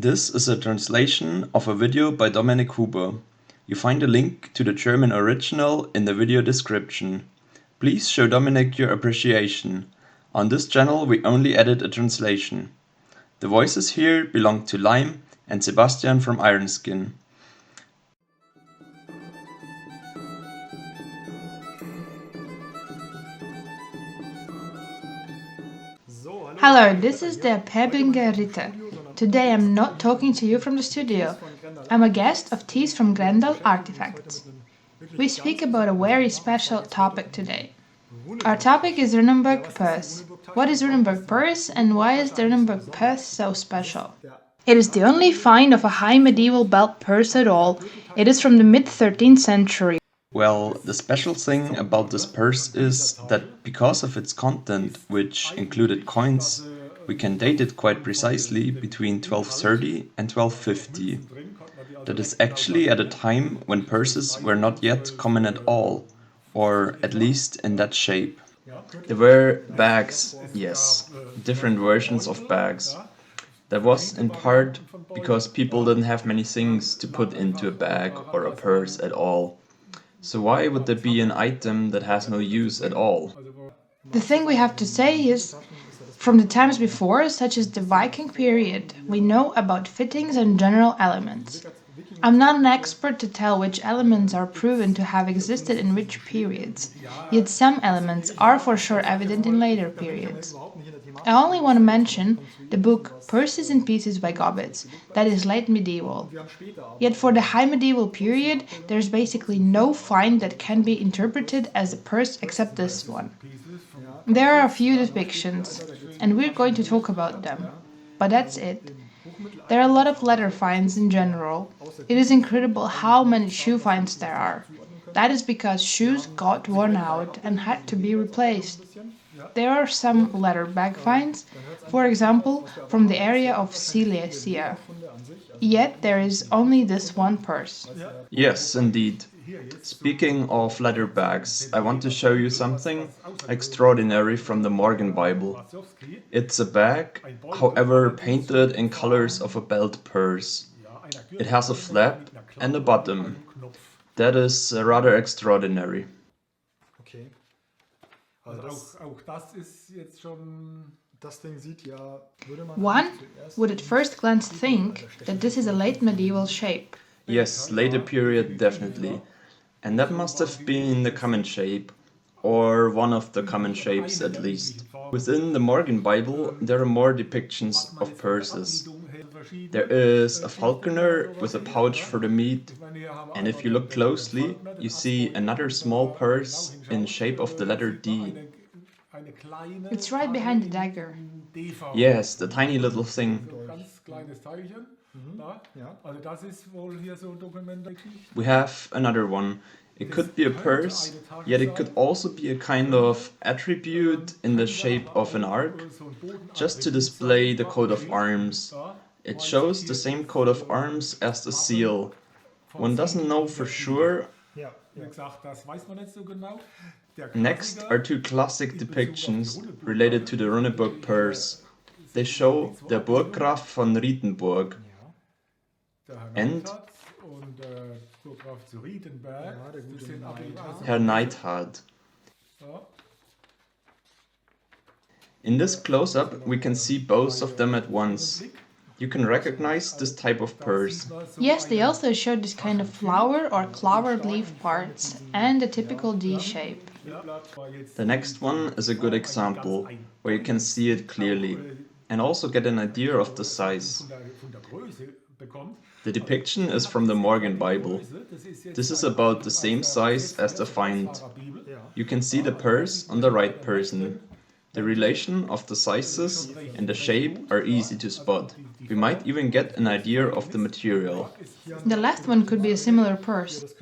This is a translation of a video by Dominik Huber. You find a link to the German original in the video description. Please show Dominik your appreciation. On this channel we only edit a translation. The voices here belong to Lime and Sebastian from Ironskin. Hello, this is the Pärbinger Ritter. Today I'm not talking to you from the studio. I'm a guest of Thies from Grasselt Artifacts. We speak about a very special topic today. Our topic is Runneburg purse. What is Runneburg purse and why is the Runneburg purse so special? It is the only find of a high medieval belt purse at all. It is from the mid-13th century. Well, the special thing about this purse is that because of its content, which included coins, we can date it quite precisely between 1230 and 1250. That is actually at a time when purses were not yet common at all, or at least in that shape. There were bags, yes, different versions of bags. That was in part because people didn't have many things to put into a bag or a purse at all. So why would there be an item that has no use at all? The thing we have to say is, from the times before, such as the Viking period, we know about fittings and general elements. I'm not an expert to tell which elements are proven to have existed in which periods, yet some elements are for sure evident in later periods. I only want to mention the book Purses in Pieces by Gobbets, that is late medieval. Yet for the high medieval period, there's basically no find that can be interpreted as a purse except this one. There are a few depictions, and we're going to talk about them. But that's it. There are a lot of leather finds in general. It is incredible how many shoe finds there are. That is because shoes got worn out and had to be replaced. There are some leather bag finds, for example, from the area of Silesia. Yet there is only this one purse. Yes, indeed. Speaking of leather bags, I want to show you something extraordinary from the Morgan Bible. It's a bag, however painted in colors of a belt purse. It has a flap and a bottom. That is rather extraordinary. One would at first glance think that this is a late medieval shape. Yes, later period definitely. And that must have been the common shape, or one of the common shapes at least. Within the Morgan Bible there are more depictions of purses. There is a falconer with a pouch for the meat, and if you look closely you see another small purse in shape of the letter D. It's right behind the dagger. Yes, the tiny little thing. We have another one. It could be a purse, yet it could also be a kind of attribute in the shape of an ark, just to display the coat of arms. It shows the same coat of arms as the seal. One doesn't know for sure. Next are two classic depictions related to the Runneburg purse. They show the Burggraf von Rietenburg and Herr Neidhard. In this close-up we can see both of them at once. You can recognize this type of purse. Yes, they also show this kind of flower or clovered leaf parts and a typical D shape. The next one is a good example, where you can see it clearly, and also get an idea of the size. The depiction is from the Morgan Bible. This is about the same size as the find. You can see the purse on the right person. The relation of the sizes and the shape are easy to spot. We might even get an idea of the material. The last one could be a similar purse.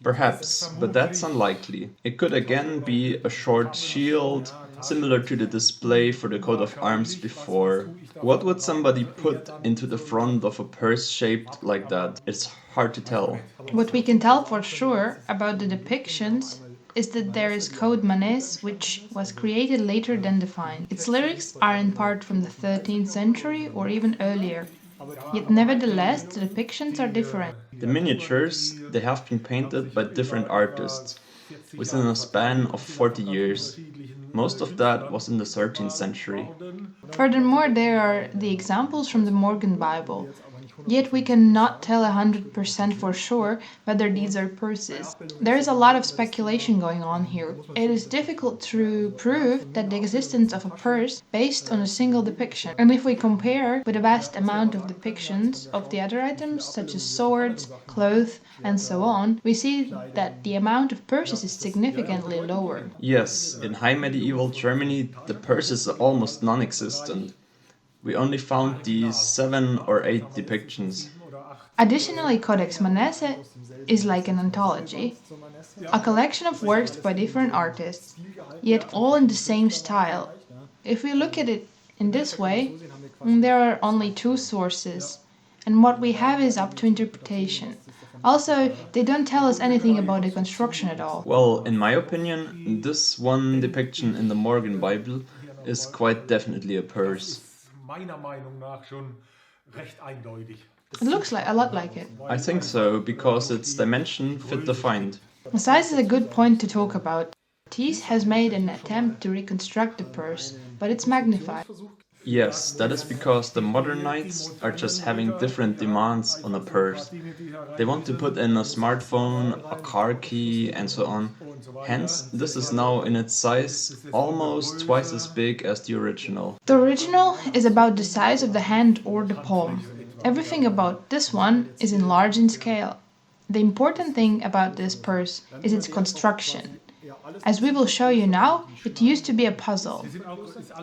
Perhaps, but that's unlikely. It could again be a short shield, similar to the display for the coat of arms before. What would somebody put into the front of a purse shaped like that? It's hard to tell. What we can tell for sure about the depictions is that there is Codex Manesse, which was created later than the find. Its lyrics are in part from the 13th century or even earlier. Yet nevertheless, the depictions are different. The miniatures, they have been painted by different artists within a span of 40 years. Most of that was in the 13th century. Furthermore, there are the examples from the Morgan Bible. Yet we cannot tell 100% for sure whether these are purses. There is a lot of speculation going on here. It is difficult to prove that the existence of a purse based on a single depiction. And if we compare with a vast amount of depictions of the other items, such as swords, clothes, and so on, we see that the amount of purses is significantly lower. Yes, in high medieval Germany, the purse is almost non-existent. We only found these 7 or 8 depictions. Additionally, Codex Manesse is like an anthology, a collection of works by different artists, yet all in the same style. If we look at it in this way, there are only 2 sources, and what we have is up to interpretation. Also, they don't tell us anything about the construction at all. Well, in my opinion, this one depiction in the Morgan Bible is quite definitely a purse. It looks like a lot like it. I think so, because its dimension fit the find. The size is a good point to talk about. Thies has made an attempt to reconstruct the purse, but it's magnified. Yes, that is because the modern knights are just having different demands on a purse. They want to put in a smartphone, a car key, and so on. Hence, this is now in its size almost twice as big as the original. The original is about the size of the hand or the palm. Everything about this one is enlarged in scale. The important thing about this purse is its construction. As we will show you now, it used to be a puzzle.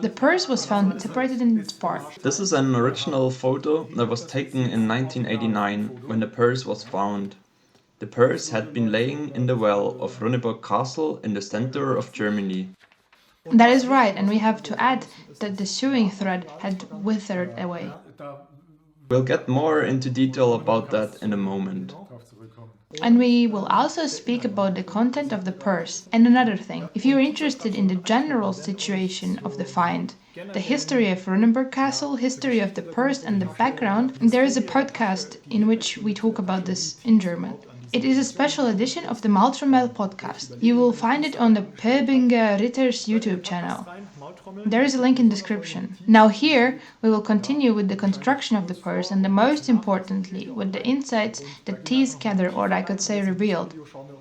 The purse was found separated in its parts. This is an original photo that was taken in 1989 when the purse was found. The purse had been laying in the well of Runneburg Castle in the center of Germany. That is right, and we have to add that the sewing thread had withered away. We'll get more into detail about that in a moment. And we will also speak about the content of the purse. And another thing, if you're interested in the general situation of the find, the history of Runneburg Castle, history of the purse and the background, there is a podcast in which we talk about this in German. It is a special edition of the Maltromel podcast. You will find it on the Pärbinger Ritter's YouTube channel. There is a link in description. Now here we will continue with the construction of the purse and most importantly with the insights that Thies gathered, or I could say revealed.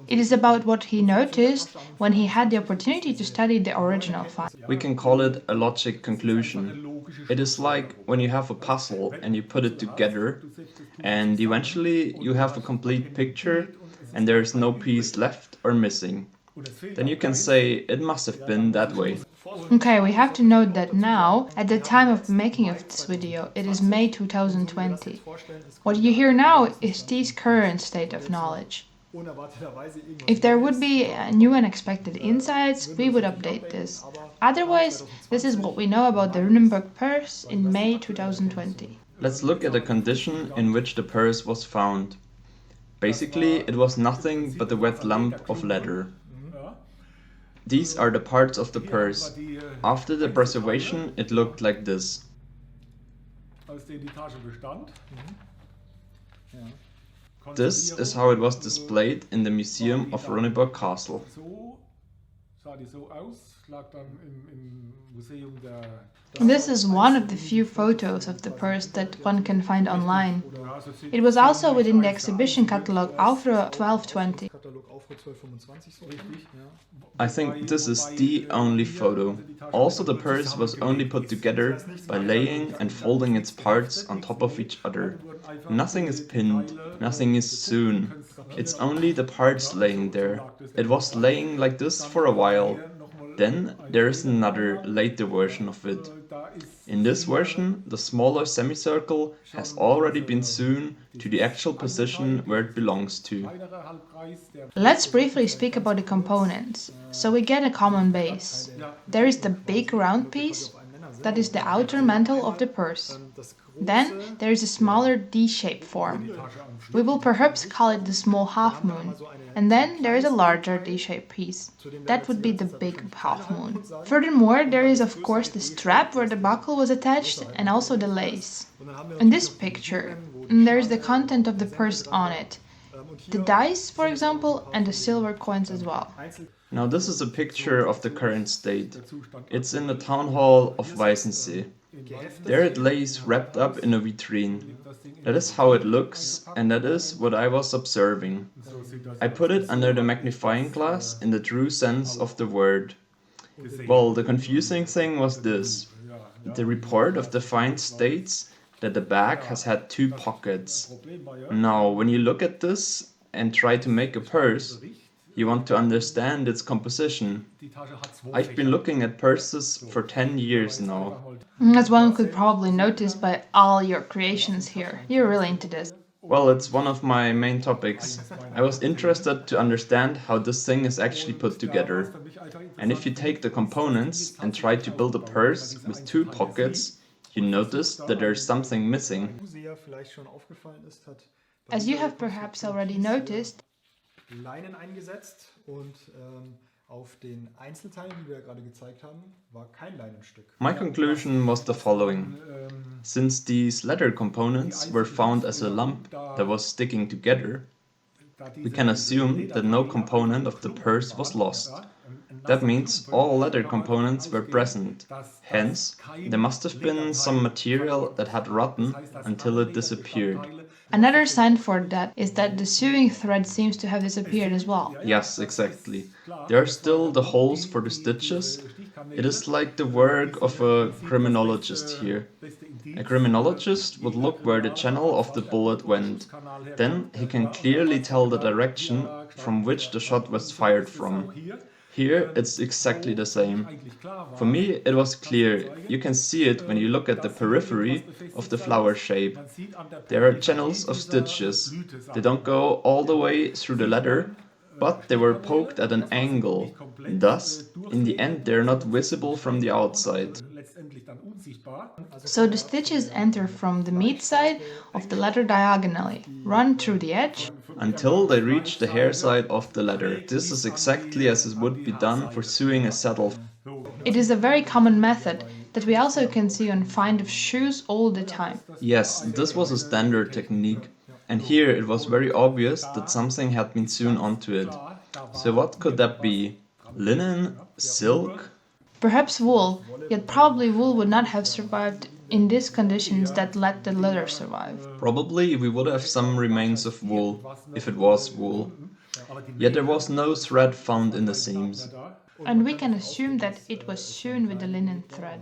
It is about what he noticed when he had the opportunity to study the original find. We can call it a logic conclusion. It is like when you have a puzzle and you put it together and eventually you have a complete picture and there is no piece left or missing. Then you can say it must have been that way. Okay, we have to note that now, at the time of making of this video, it is May 2020. What you hear now is Thies' current state of knowledge. If there would be new unexpected insights, we would update this. Otherwise, this is what we know about the Runneburg purse in May 2020. Let's look at the condition in which the purse was found. Basically, it was nothing but a wet lump of leather. These are the parts of the purse. After the preservation, it looked like this. This is how it was displayed in the museum of Runneburg Castle. This is one of the few photos of the purse that one can find online. It was also within the exhibition catalog Aufruhr 1220. I think this is the only photo. Also, the purse was only put together by laying and folding its parts on top of each other. Nothing is pinned, nothing is sewn. It's only the parts laying there. It was laying like this for a while. Then there is another later version of it. In this version, the smaller semicircle has already been sewn to the actual position where it belongs to. Let's briefly speak about the components, so we get a common base. There is the big round piece, that is the outer mantle of the purse. Then there is a smaller D-shaped form. We will perhaps call it the small half moon. And then there is a larger D-shaped piece. That would be the big half moon. Furthermore, there is of course the strap where the buckle was attached and also the lace. In this picture, there is the content of the purse on it. The dice, for example, and the silver coins as well. Now this is a picture of the current state. It's in the town hall of Weißensee. There it lays wrapped up in a vitrine. That is how it looks, and that is what I was observing. I put it under the magnifying glass in the true sense of the word. Well, the confusing thing was this. The report of the find states that the bag has had 2 pockets. Now, when you look at this and try to make a purse, you want to understand its composition. I've been looking at purses for 10 years now. As one could probably notice by all your creations here, you're really into this. Well, it's one of my main topics. I was interested to understand how this thing is actually put together. And if you take the components and try to build a purse with 2 pockets, you notice that there's something missing. As you have perhaps already noticed, Leinen eingesetzt und auf den Einzelteilen, die wir ja gerade gezeigt haben, war kein Leinenstück. My conclusion was the following. Since these leather components were found as a lump that was sticking together, we can assume that no component of the purse was lost. That means all leather components were present. Hence, there must have been some material that had rotten until it disappeared. another sign for that is that the sewing thread seems to have disappeared as well. Yes, exactly. There are still the holes for the stitches. It is like the work of a criminologist here. A criminologist would look where the channel of the bullet went. Then he can clearly tell the direction from which the shot was fired from. Here it's exactly the same. For me it was clear. You can see it when you look at the periphery of the flower shape. There are channels of stitches. They don't go all the way through the leather, but they were poked at an angle. Thus, in the end they are not visible from the outside. So the stitches enter from the meat side of the leather diagonally, run through the edge, Until they reach the hair side of the leather. This is exactly as it would be done for sewing a saddle. It is a very common method that we also can see on find of shoes all the time. Yes, this was a standard technique, and here it was very obvious that something had been sewn onto it. So what could that be? Linen? Silk? Perhaps wool, yet probably wool would not have survived in these conditions that let the leather survive. Probably we would have some remains of wool, if it was wool. Yet there was no thread found in the seams. And we can assume that it was sewn with the linen thread.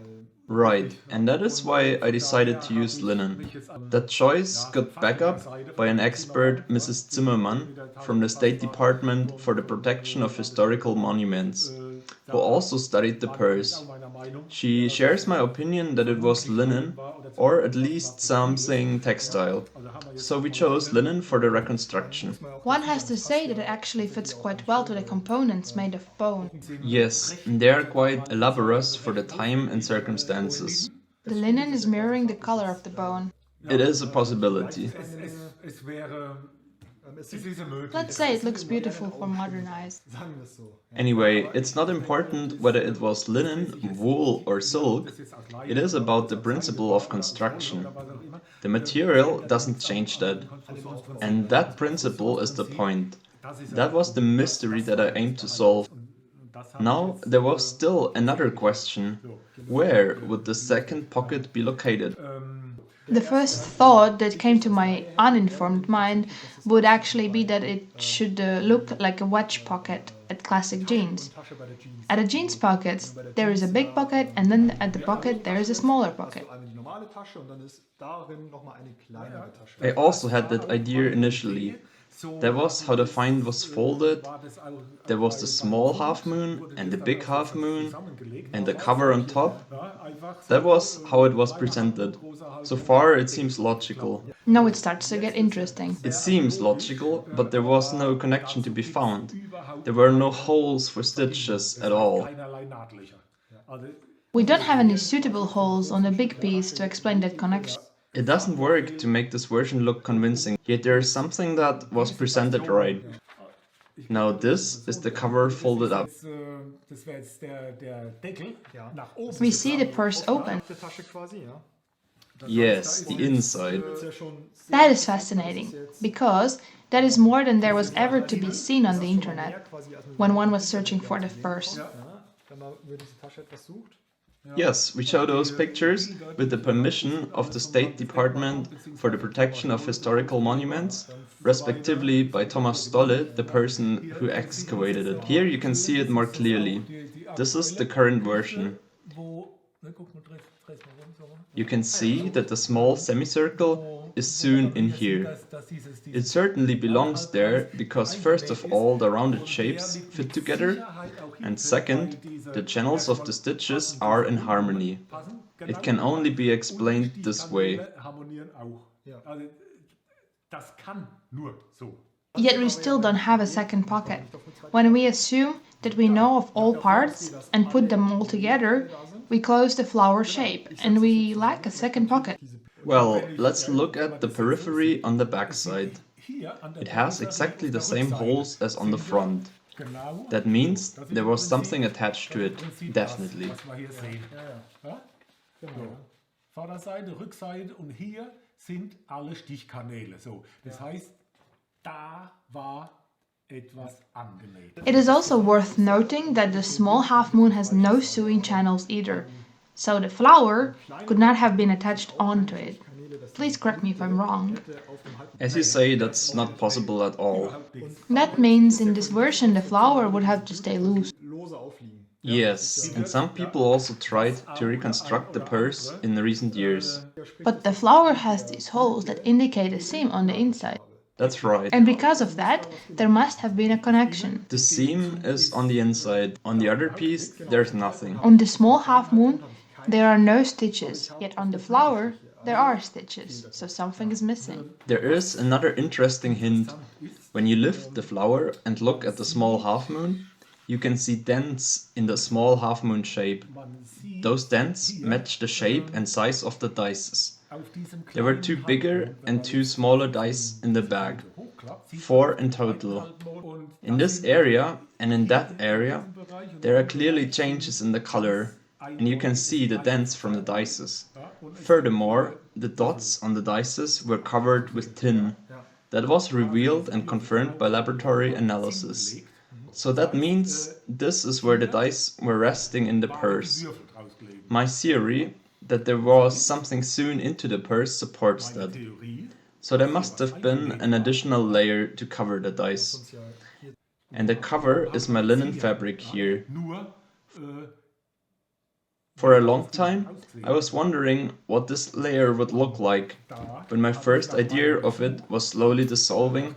Right, and that is why I decided to use linen. That choice got back up by an expert, Mrs. Zimmermann, from the State Department for the Protection of Historical Monuments, who also studied the purse. She shares my opinion that it was linen, or at least something textile. So we chose linen for the reconstruction. One has to say that it actually fits quite well to the components made of bone. Yes, they are quite elaborate for the time and circumstances. The linen is mirroring the color of the bone. It is a possibility. Let's say it looks beautiful for modern eyes. Anyway, it's not important whether it was linen, wool or silk. It is about the principle of construction. The material doesn't change that. And that principle is the point. That was the mystery that I aimed to solve. Now, there was still another question. Where would the second pocket be located? The first thought that came to my uninformed mind would actually be that it should look like a wedge pocket at classic jeans. At the jeans pockets, there is a big pocket, and then at the pocket there is a smaller pocket. I also had that idea initially. That was how the find was folded. There was the small half moon and the big half moon and the cover on top. That was how it was presented. So far it seems logical. Now it starts to get interesting. It seems logical, but there was no connection to be found. There were no holes for stitches at all. We don't have any suitable holes on the big piece to explain that connection. It doesn't work to make this version look convincing, yet there is something that was presented right. Now this is the cover folded up. We see the purse open. Yes, the inside. That is fascinating, because that is more than there was ever to be seen on the internet when one was searching for the purse. Yes, we show those pictures with the permission of the State Department for the Protection of Historical Monuments, respectively by Thomas Stolle, the person who excavated it. Here you can see it more clearly. This is the current version. You can see that the small semicircle is sewn in here. It certainly belongs there because first of all the rounded shapes fit together, and second, the channels of the stitches are in harmony. It can only be explained this way. Yet we still don't have a second pocket. When we assume that we know of all parts and put them all together, we close the flower shape and we lack a second pocket. Well, let's look at the periphery on the back side. It has exactly the same holes as on the front. That means there was something attached to it, definitely. Vorderseite, Rückseite und hier sind alle Stichkanäle. So, das heißt, da war etwas angenäht. It is also worth noting that the small half moon has no sewing channels either, so the flower could not have been attached onto it. Please correct me if I'm wrong. As you say, that's not possible at all. That means in this version the flower would have to stay loose. Yes, and some people also tried to reconstruct the purse in the recent years. But the flower has these holes that indicate a seam on the inside. That's right. And because of that, there must have been a connection. The seam is on the inside. On the other piece, there's nothing. On the small half moon, there are no stitches, yet on the flower, there are stitches, so something is missing. There is another interesting hint. When you lift the flower and look at the small half moon, you can see dents in the small half moon shape. Those dents match the shape and size of the dices. There were 2 bigger and 2 smaller dice in the bag, 4 in total. In this area and in that area, there are clearly changes in the color, and you can see the dents from the dices. Furthermore, the dots on the dices were covered with tin. That was revealed and confirmed by laboratory analysis. So that means this is where the dice were resting in the purse. My theory that there was something sewn into the purse supports that. So there must have been an additional layer to cover the dice. And the cover is my linen fabric here. For a long time, I was wondering what this layer would look like. When my first idea of it was slowly dissolving,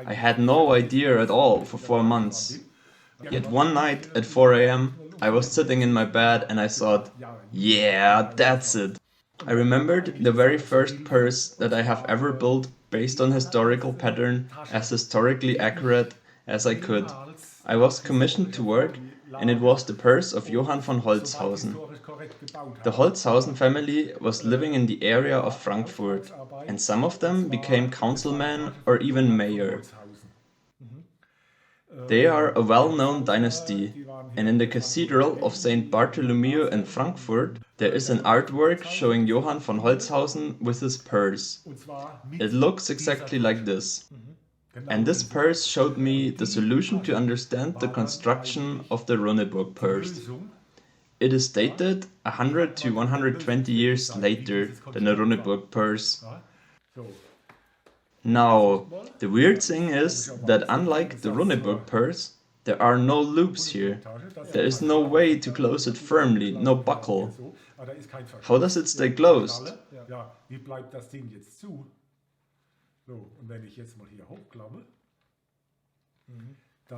I had no idea at all for 4 months. Yet one night at 4 AM, I was sitting in my bed and I thought, yeah, that's it. I remembered the very first purse that I have ever built based on historical pattern, as historically accurate as I could. I was commissioned to work, and it was the purse of Johann von Holzhausen. The Holzhausen family was living in the area of Frankfurt, and some of them became councilmen or even mayor. They are a well-known dynasty, and in the Cathedral of St. Bartholomew in Frankfurt, there is an artwork showing Johann von Holzhausen with his purse. It looks exactly like this. And this purse showed me the solution to understand the construction of the Runneburg purse. It is dated 100 to 120 years later than the Runneburg purse. Now, the weird thing is that unlike the Runneburg purse, there are no loops here. There is no way to close it firmly, no buckle. How does it stay closed?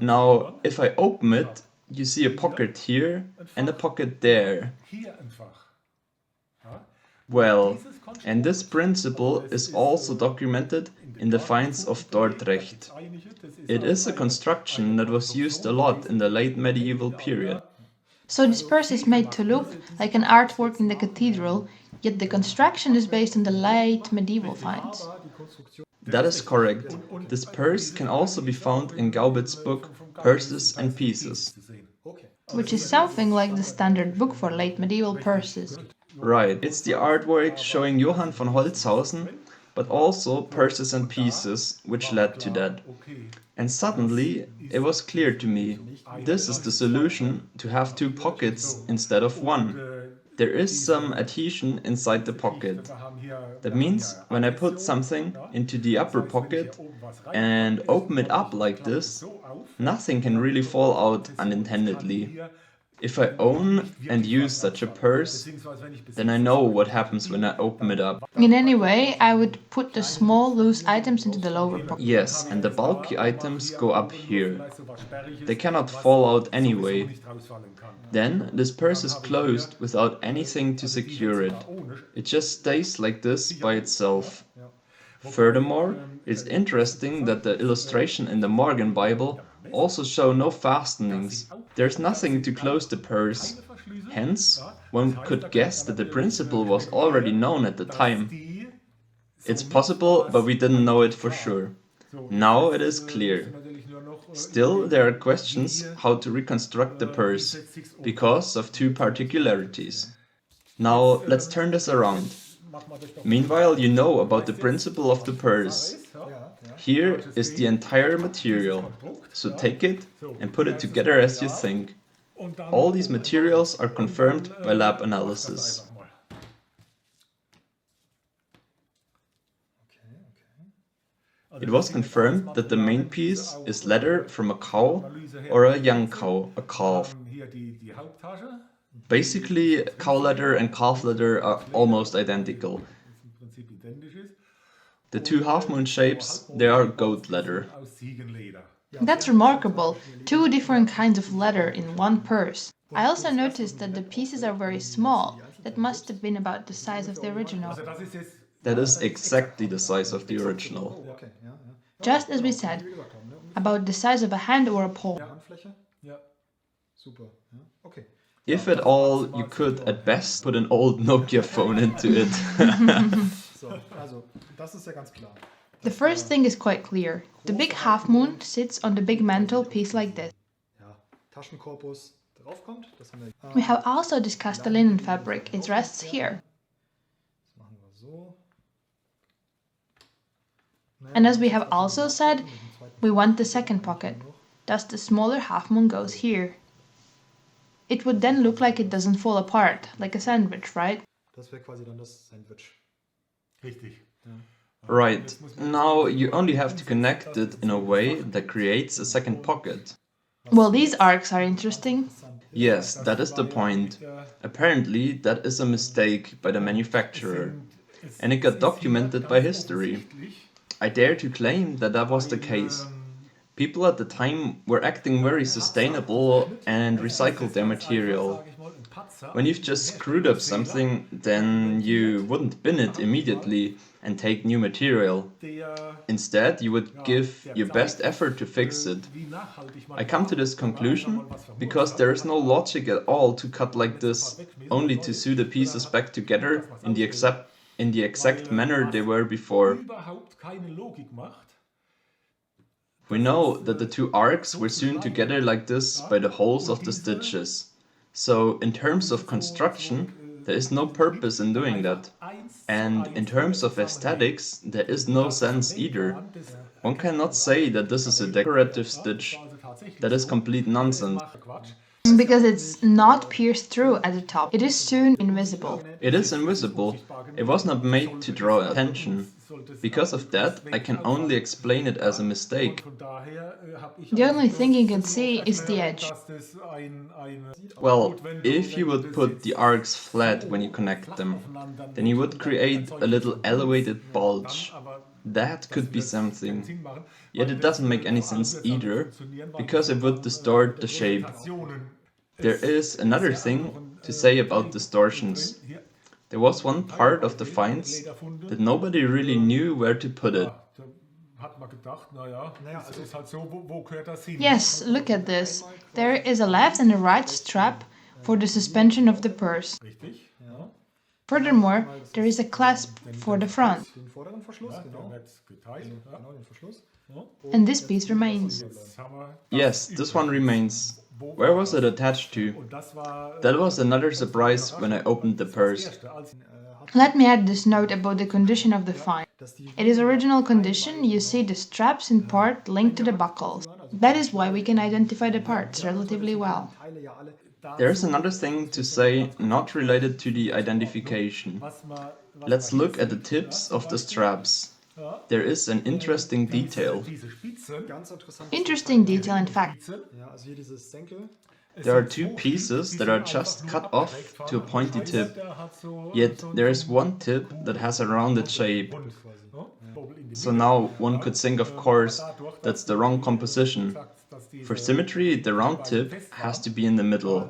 Now, if I open it, you see a pocket here and a pocket there. Well, and this principle is also documented in the finds of Dordrecht. It is a construction that was used a lot in the late medieval period. So this purse is made to look like an artwork in the cathedral, yet the construction is based on the late medieval finds. That is correct. This purse can also be found in Gaubit's book Purses and Pieces. Which is something like the standard book for late medieval purses. Right, it's the artwork showing Johann von Holzhausen, but also Purses and Pieces, which led to that. And suddenly, it was clear to me, this is the solution to have two pockets instead of one. There is some adhesion inside the pocket. That means when I put something into the upper pocket and open it up like this, nothing can really fall out unintendedly. If I own and use such a purse, then I know what happens when I open it up. In any way, I would put the small loose items into the lower pocket. Yes, and the bulky items go up here. They cannot fall out anyway. Then this purse is closed without anything to secure it. It just stays like this by itself. Furthermore, it's interesting that the illustration in the Morgan Bible also show no fastenings. There's nothing to close the purse. Hence, one could guess that the principle was already known at the time. It's possible, but we didn't know it for sure. Now it is clear. Still, there are questions how to reconstruct the purse, because of two particularities. Now, let's turn this around. Meanwhile, you know about the principle of the purse. Here is the entire material, so take it and put it together as you think. All these materials are confirmed by lab analysis. It was confirmed that the main piece is leather from a cow or a young cow, a calf. Basically, cow leather and calf leather are almost identical. The two half-moon shapes, they are goat leather. That's remarkable, two different kinds of leather in one purse. I also noticed that the pieces are very small. That must have been about the size of the original. That is exactly the size of the original. Just as we said, about the size of a hand or a paw. If at all, you could at best put an old Nokia phone into it. The first thing is quite clear. The big half moon sits on the big mantle piece like this. We have also discussed the linen fabric. It rests here. And as we have also said, we want the second pocket. Thus the smaller half moon goes here. It would then look like it doesn't fall apart, like a sandwich, right? Right, now you only have to connect it in a way that creates a second pocket. Well, these arcs are interesting. Yes, that is the point. Apparently, that is a mistake by the manufacturer, and it got documented by history. I dare to claim that that was the case. People at the time were acting very sustainable and recycled their material. When you've just screwed up something, then you wouldn't bin it immediately and take new material. Instead, you would give your best effort to fix it. I come to this conclusion because there is no logic at all to cut like this, only to sew the pieces back together in the exact manner they were before. We know that the two arcs were sewn together like this by the holes of the stitches. So in terms of construction, there is no purpose in doing that. And in terms of aesthetics, there is no sense either. One cannot say that this is a decorative stitch. That is complete nonsense. Because it's not pierced through at the top. It is soon invisible. It is invisible. It was not made to draw attention. Because of that, I can only explain it as a mistake. The only thing you can see is the edge. Well, if you would put the arcs flat when you connect them, then you would create a little elevated bulge. That could be something. Yet it doesn't make any sense either, because it would distort the shape. There is another thing to say about distortions. There was one part of the finds that nobody really knew where to put it. Yes, look at this. There is a left and a right strap for the suspension of the purse. Richtig? Ja. Furthermore, there is a clasp for the front, Den vorderen Verschluss, Ja, genau. der wird geteilt. Ja. Genau, den Verschluss. and this piece remains. Jetzt haben wir Yes, this one remains. Where was it attached to? Und das war That was another surprise when I opened the purse. erste, als Let me add this note about the condition of the find. In its original condition, you see the straps in part linked to the buckles. That is why we can identify the parts relatively well. Teile ja alle. There's another thing to say not related to the identification. Let's look at the tips of the straps. There is an interesting detail. diese Spitzen, Ganz interessant. Interesting detail, in fact. Ja, also hier dieses Senkel. There are two pieces that are just cut off to a pointy tip, der hat so yet there is one tip that has a rounded shape. So now one could think, of course, that's the wrong composition. For symmetry, the round tip has to be in the middle.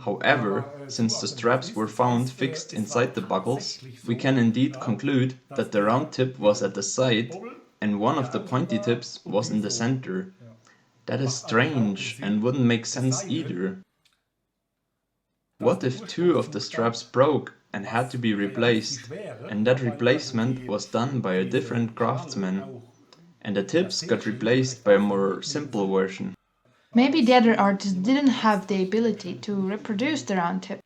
However, since the straps were found fixed inside the buckles, we can indeed conclude that the round tip was at the side and one of the pointy tips was in the center. That is strange and wouldn't make sense either. What if two of the straps broke and had to be replaced, and that replacement was done by a different craftsman, and the tips got replaced by a more simple version? Maybe the other artists didn't have the ability to reproduce the round tip.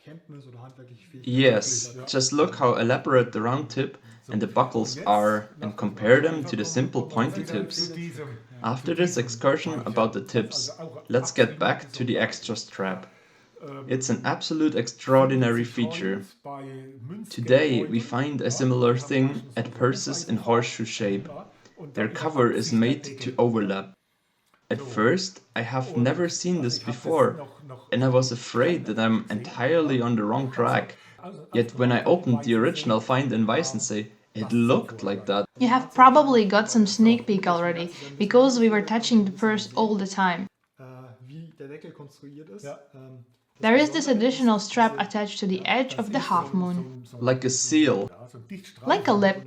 Kenntnis oder handwerkliche Fähigkeit. Yes, just look how elaborate the round tip and the buckles are and compare them to the simple pointy tips. After this excursion about the tips, let's get back to the extra strap. It's an absolute extraordinary feature. Today we find a similar thing at purses in horseshoe shape. Their cover is made to overlap. At first, I have never seen this before, and I was afraid that I'm entirely on the wrong track. Yet when I opened the original find in Weissensee, it looked like that. You have probably got some sneak peek already, because we were touching the purse all the time. Wie der Deckel konstruiert ist. There is this additional strap attached to the edge of the half moon, Like a seal. like a lip.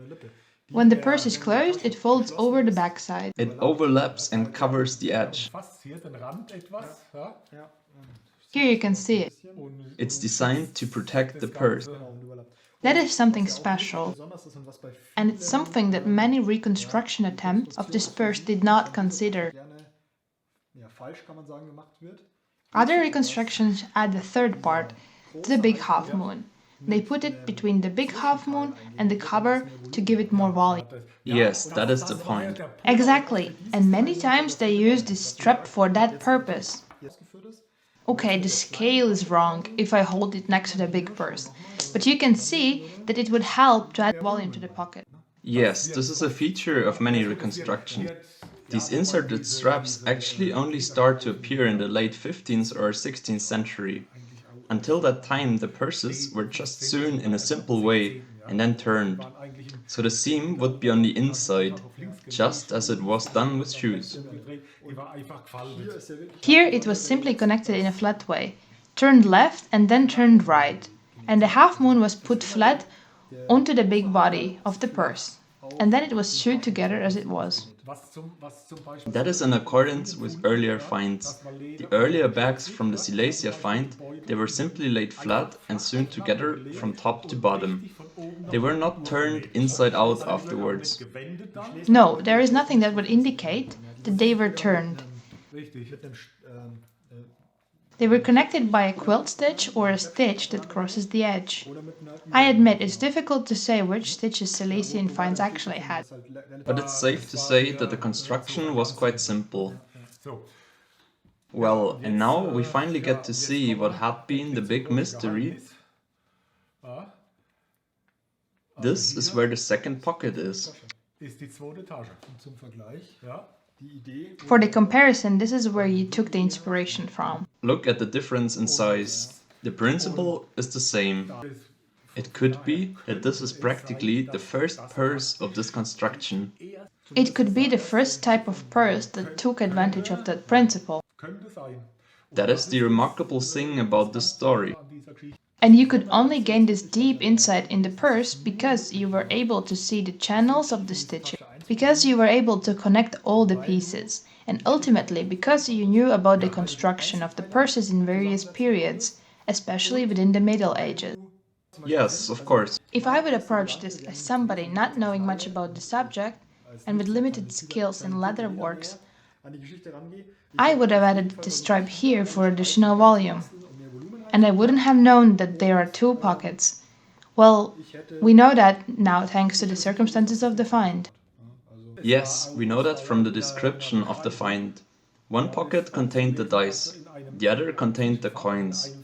When the purse is closed, it folds over the backside. It overlaps and covers the edge. fast hier den Rand etwas. Ja. Ja, Here you can see it. It's designed to protect the purse. genau, und überlappt. That is something special, Besonders ist und was bei and it's something that many reconstruction attempts of this purse did not consider. gerne, ja, falsch kann man sagen, gemacht wird. Other reconstructions add the third part to the big half moon. They put it between the big half moon and the cover to give it more volume. Yes, that is the point. Exactly, and many times they use this strap for that purpose. Ausgeführt ist. Okay, the scale is wrong if I hold it next to the big purse, but you can see that it would help to add volume to the pocket. Yes, this is a feature of many reconstructions. These inserted straps actually only start to appear in the late 15th or 16th century. Until that time, the purses were just sewn in a simple way and then turned. So the seam would be on the inside, just as it was done with shoes. Die war einfach gefaltet. Here it was simply connected in a flat way, turned left and then turned right, and the half moon was put flat onto the big body of the purse, and then it was sewed together as it was. Was zum Beispiel That is in accordance with earlier finds. The earlier bags from the Silesia find, they were simply laid flat and sewn together from top to bottom. They were not turned inside out afterwards. gewendet dann. No, there is nothing that would indicate that they were turned. Richtig. Mit einem They were connected by a quilt stitch or a stitch that crosses the edge. oder mit einer I admit it's difficult to say which stitches Silesian finds actually had. halt relativ But it's safe to say that the construction was quite simple. So. Well, and now we finally get to see what had been the big mystery. This is where the second pocket is. Ist die zweite Tasche. Und zum Vergleich, Ja. die Idee, For the comparison, this is where you took the inspiration from. Look at the difference in size. The principle is the same. It could be that this is practically the first purse of this construction. It could be the first type of purse that took advantage of that principle. Könnte sein. That is the remarkable thing about this story. An dieser Geschichte. And you could only gain this deep insight in the purse because you were able to see the channels of the stitching, because you were able to connect all the pieces, and ultimately because you knew about the construction of the purses in various periods especially within the Middle Ages. Yes, of course. If I would approach this as somebody not knowing much about the subject and with limited skills in leatherworks, I would have added the stripe here for additional volume. And I wouldn't have known that there are two pockets. Well, we know that now thanks to the circumstances of the find. Yes, we know that from the description of the find. One pocket contained the dice, the other contained the coins.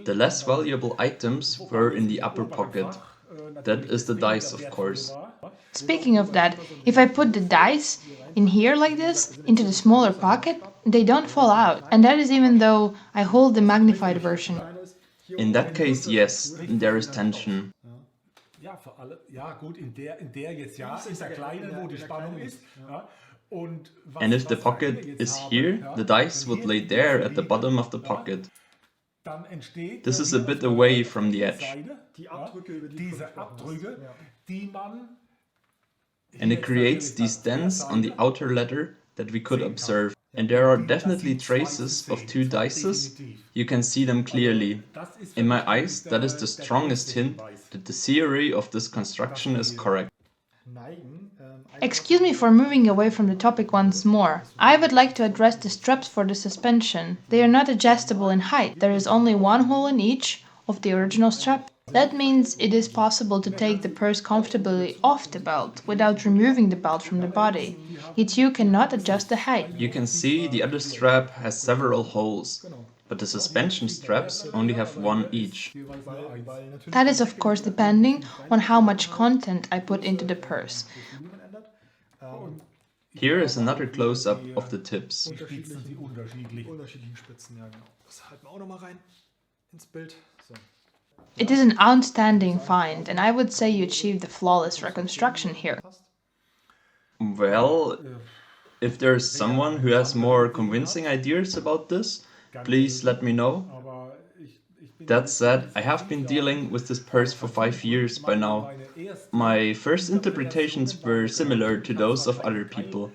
The less valuable items were in the upper pocket. That is the dice, of course. Speaking of that, if I put the dice in here like this, into the smaller pocket, they don't fall out. And that is even though I hold the magnified version. In that case, yes, there is tension. Ja, für alle, ja gut, in der jetzt ja, ist der kleine, wo die Spannung ist. Ja. Und And if the pocket is here, the dice would lay there at the bottom of the pocket. dann entsteht This is a bit away from the edge, diese Abdrücke, die man and it creates these dents on the outer leather that we could observe. And there are definitely traces of two dices. You can see them clearly. In my eyes, that is the strongest hint that the theory of this construction is correct. Excuse me for moving away from the topic once more. I would like to address the straps for the suspension. They are not adjustable in height. There is only one hole in each of the original strap. That means it is possible to take the purse comfortably off the belt without removing the belt from the body. Yet you cannot adjust the height. You can see the other strap has several holes, but the suspension straps only have one each. That is of course depending on how much content I put into the purse. Here is another close-up of the tips. Spitzen sie unterschiedlich. Unterschiedlichen Spitzen, ja genau. Das halten wir auch nochmal rein ins Bild. So. It is an outstanding find, and I would say you achieved a flawless reconstruction here. Well, if there's someone who has more convincing ideas about this, please let me know. Aber ich bin That said, I have been dealing with this purse for 5 years by now. My first interpretations were similar to those of other people.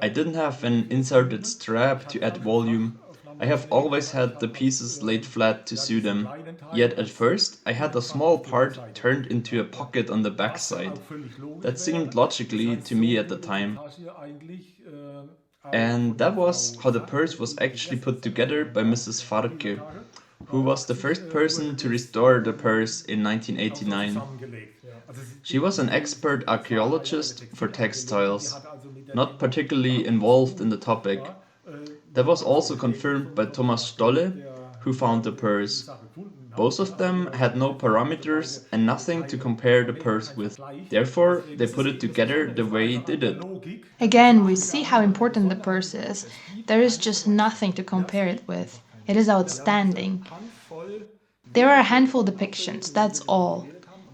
I didn't have an inserted strap to add volume. I have always had the pieces laid flat to sew them. Yet at first, I had a small part turned into a pocket on the backside. That seemed logically to me at the time. And that was how the purse was actually put together by Mrs. Farke, who was the first person to restore the purse in 1989. She was an expert archaeologist for textiles, not particularly involved in the topic. That was also confirmed by Thomas Stolle, who found the purse. Both of them had no parameters and nothing to compare the purse with. Therefore, they put it together the way they did. Again, we see how important the purse is. There is just nothing to compare it with. It is outstanding. There are a handful depictions, that's all.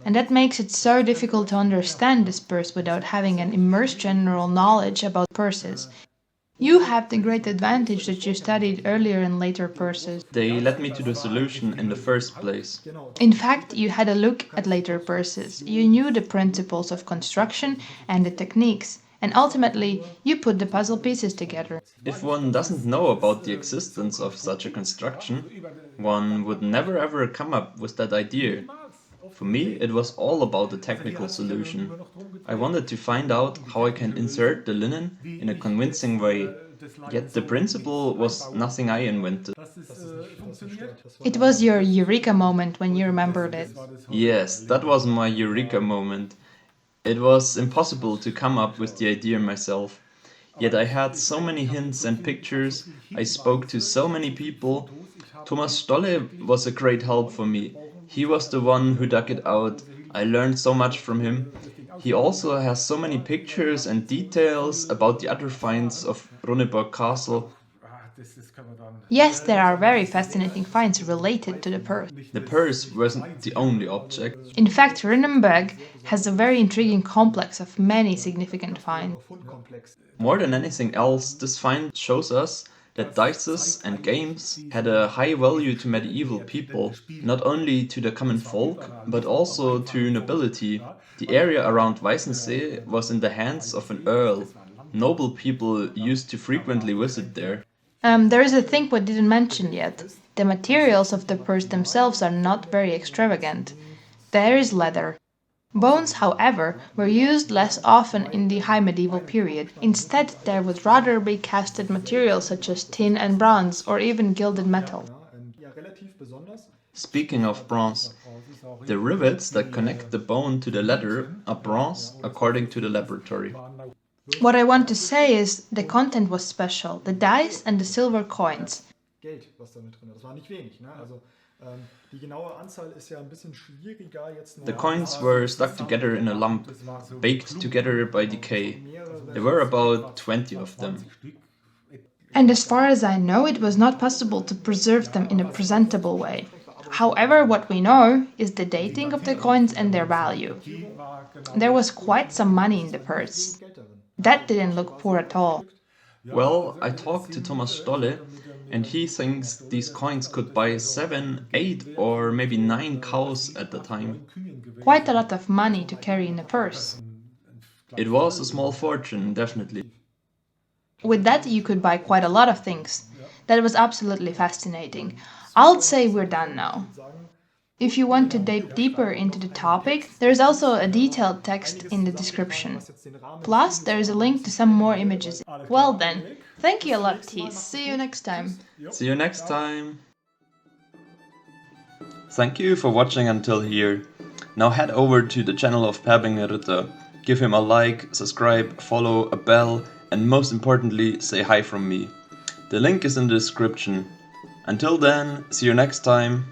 And that makes it so difficult to understand this purse without having an immersed general knowledge about purses. You have the great advantage that you studied earlier and later purses. They led me to the solution in the first place. In fact, you had a look at later purses. You knew the principles of construction and the techniques, and ultimately, you put the puzzle pieces together. If one doesn't know about the existence of such a construction, one would never ever come up with that idea. For me, it was all about the technical solution. I wanted to find out how I can insert the linen in a convincing way. Yet the principle was nothing I invented. It was your Eureka moment when you remembered it. Yes, that was my Eureka moment. It was impossible to come up with the idea myself. Yet I had so many hints and pictures, I spoke to so many people. Thomas Stolle was a great help for me. He was the one who dug it out. I learned so much from him. He also has so many pictures and details about the other finds of Runneburg Castle. Yes, there are very fascinating finds related to the purse. The purse wasn't the only object. In fact, Runneburg has a very intriguing complex of many significant finds. More than anything else, this find shows us that dices and games had a high value to medieval people, not only to the common folk, but also to nobility. The area around Weißensee was in the hands of an earl. Noble people used to frequently visit there. There is a thing we didn't mention yet. The materials of the purse themselves are not very extravagant. There is leather. Bones, however, were used less often in the high medieval period. Instead, there would rather be casted materials such as tin and bronze, or even gilded metal. Speaking of bronze, the rivets that connect the bone to the leather are bronze according to the laboratory. What I want to say is the content was special, the dice and the silver coins. Geld, was da mit drin ist. Das war nicht wenig, ne? Also die genaue Anzahl ist ja ein bisschen schwieriger jetzt noch. The coins were stuck together in a lump, baked together by decay. There were about 20 of them. And as far as I know, it was not possible to preserve them in a presentable way. However, what we know is the dating of the coins and their value. There was quite some money in the purse. That didn't look poor at all. Well, I talked to Thomas Stolle, and he thinks these coins could buy 7, 8 or maybe 9 cows at the time. Quite a lot of money to carry in a purse. It was a small fortune, definitely. With that, you could buy quite a lot of things. That was absolutely fascinating. I'll say we're done now. If you want to dive deeper into the topic, there is also a detailed text in the description. Plus, there is a link to some more images. Well then, thank you a lot, Thies. See you next time. See you next time! Thank you for watching until here. Now head over to the channel of Pärbinger Ritter. Give him a like, subscribe, follow, a bell, and most importantly, say hi from me. The link is in the description. Until then, see you next time.